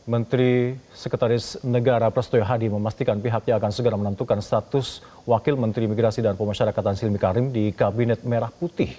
Menteri Sekretaris Negara Prasetyo Hadi memastikan pihaknya akan segera menentukan status Wakil Menteri Migrasi dan Pemasyarakatan Silmi Karim di Kabinet Merah Putih.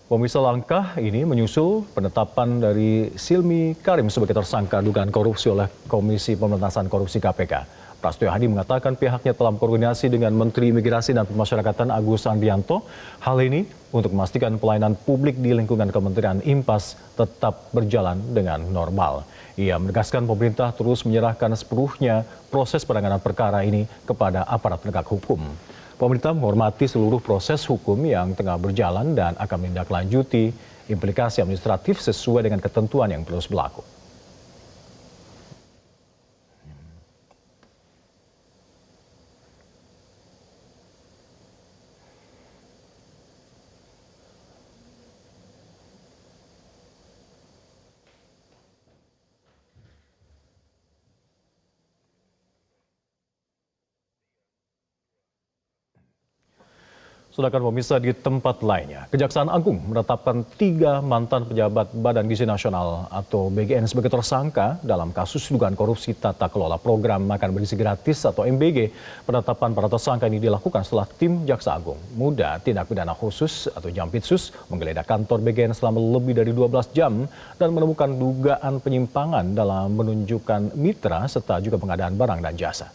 Pemirsa, langkah ini menyusul penetapan dari Silmi Karim sebagai tersangka dugaan korupsi oleh Komisi Pemberantasan Korupsi KPK. Prasetyo Hadi mengatakan pihaknya telah berkoordinasi dengan Menteri Imigrasi dan Pemasyarakatan Agus Andrianto. Hal ini untuk memastikan pelayanan publik di lingkungan Kementerian IMPAS tetap berjalan dengan normal. Ia menegaskan pemerintah terus menyerahkan sepenuhnya proses penanganan perkara ini kepada aparat penegak hukum. Pemerintah menghormati seluruh proses hukum yang tengah berjalan dan akan menindaklanjuti implikasi administratif sesuai dengan ketentuan yang terus berlaku. Sedangkan pemirsa di tempat lainnya, Kejaksaan Agung menetapkan 3 mantan pejabat Badan Gizi Nasional atau BGN sebagai tersangka dalam kasus dugaan korupsi tata kelola program makan bergizi gratis atau MBG. Penetapan para tersangka ini dilakukan setelah tim Jaksa Agung Muda Tindak Pidana Khusus atau Jampitsus menggeledah kantor BGN selama lebih dari 12 jam dan menemukan dugaan penyimpangan dalam menunjukkan mitra serta juga pengadaan barang dan jasa.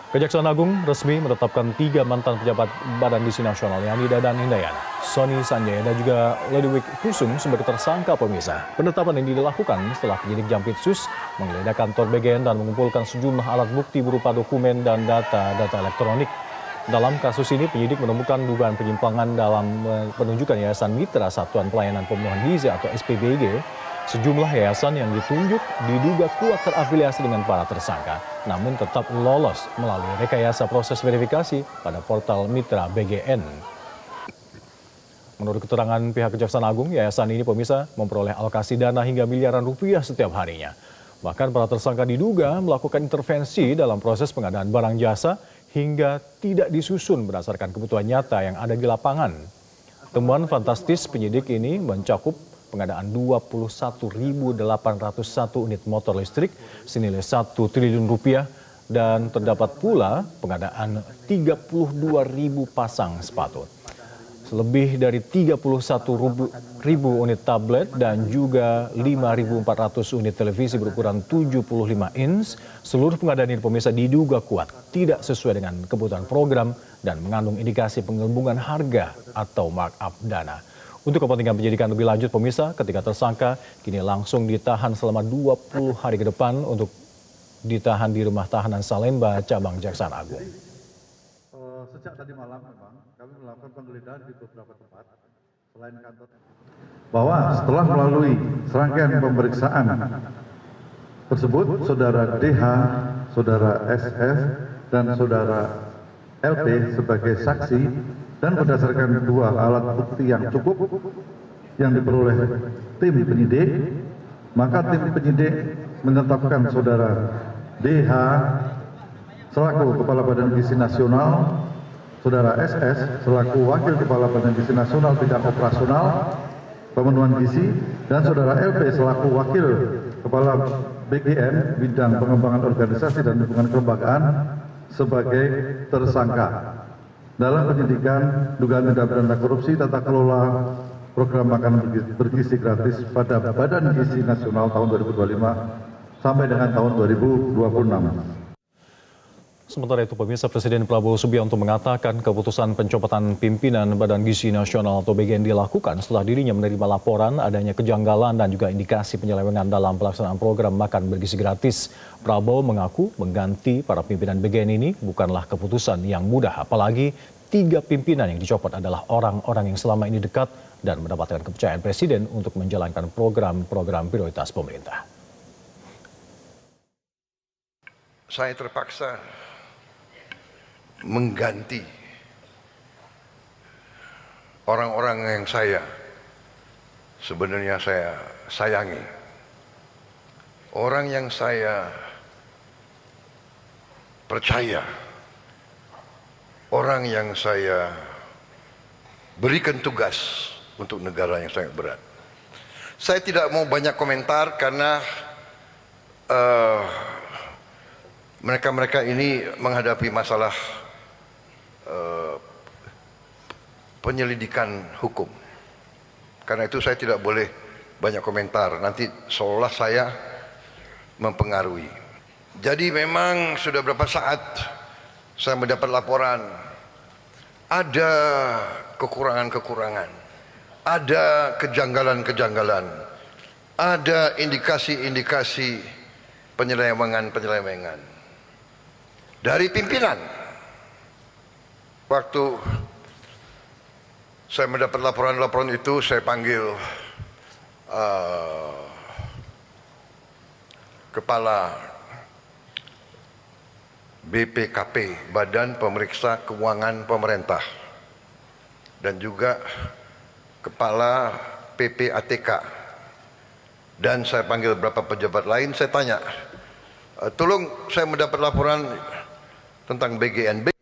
Kejaksaan Agung resmi menetapkan 3 mantan pejabat Badan Gizi Nasional, yakni Dadan Hindayana, Sony Sanjaya, dan juga Ludwig Kusum sebagai tersangka pemisah. Penetapan ini dilakukan setelah penyidik Jampitsus menggeledah kantor BGN dan mengumpulkan sejumlah alat bukti berupa dokumen dan data elektronik. Dalam kasus ini, penyidik menemukan dugaan penyimpangan dalam penunjukan Yayasan Mitra Satuan Pelayanan Pemenuhan Gizi atau SPBG. Sejumlah yayasan yang ditunjuk diduga kuat terafiliasi dengan para tersangka, namun tetap lolos melalui rekayasa proses verifikasi pada portal Mitra BGN. Menurut keterangan pihak Kejaksaan Agung, yayasan ini pemirsa memperoleh alokasi dana hingga miliaran rupiah setiap harinya. Bahkan para tersangka diduga melakukan intervensi dalam proses pengadaan barang jasa hingga tidak disusun berdasarkan kebutuhan nyata yang ada di lapangan. Temuan fantastis penyidik ini mencakup pengadaan 21.801 unit motor listrik senilai 1 triliun rupiah dan terdapat pula pengadaan 32.000 pasang sepatu. Lebih dari 31.000 unit tablet dan juga 5.400 unit televisi berukuran 75 inch. Seluruh pengadaan ini pemirsa diduga kuat tidak sesuai dengan kebutuhan program dan mengandung indikasi penggelembungan harga atau markup dana. Untuk kepentingan penyidikan lebih lanjut pemirsa, ketiga tersangka kini langsung ditahan selama 20 hari ke depan untuk ditahan di rumah tahanan Salemba, cabang Kejaksaan Agung. Sejak tadi malam memang kami melakukan penggeledahan di beberapa tempat selain kantor. Bahwa setelah melalui serangkaian pemeriksaan tersebut, saudara DH, saudara SS, dan saudara LP sebagai saksi dan berdasarkan 2 alat bukti yang cukup yang diperoleh tim penyidik, maka tim penyidik menetapkan saudara DH selaku Kepala Badan Gizi Nasional, saudara SS selaku Wakil Kepala Badan Gizi Nasional bidang operasional pemenuhan gizi, dan saudara LP selaku Wakil Kepala BGN bidang pengembangan organisasi dan hubungan kelembagaan sebagai tersangka dalam penyidikan dugaan tindak pidana korupsi tata kelola program makanan bergizi gratis pada Badan Gizi Nasional tahun 2025 sampai dengan tahun 2026. Sementara itu pemirsa, Presiden Prabowo Subianto mengatakan keputusan pencopotan pimpinan Badan Gizi Nasional atau BGN dilakukan setelah dirinya menerima laporan adanya kejanggalan dan juga indikasi penyelewengan dalam pelaksanaan program makan bergizi gratis. Prabowo mengaku mengganti para pimpinan BGN ini bukanlah keputusan yang mudah, apalagi 3 pimpinan yang dicopot adalah orang-orang yang selama ini dekat dan mendapatkan kepercayaan Presiden untuk menjalankan program-program prioritas pemerintah. Saya terpaksa mengganti orang-orang yang sebenarnya saya sayangi, orang yang saya percaya orang yang saya berikan tugas untuk negara yang sangat berat. Saya tidak mau banyak komentar karena mereka-mereka ini menghadapi masalah penyelidikan hukum. Karena itu saya tidak boleh banyak komentar. Nanti seolah saya mempengaruhi. Jadi memang sudah berapa saat saya mendapat laporan ada kekurangan-kekurangan, ada kejanggalan-kejanggalan, ada indikasi-indikasi penyelewengan-penyelewengan dari pimpinan. Waktu saya mendapat laporan-laporan itu, saya panggil Kepala BPKP, Badan Pemeriksa Keuangan Pemerintah, dan juga Kepala PPATK, dan saya panggil beberapa pejabat lain. Saya tanya, tolong saya mendapat laporan tentang BGNB.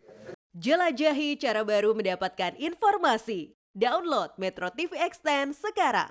Jelajahi cara baru mendapatkan informasi. Download Metro TV Extend sekarang.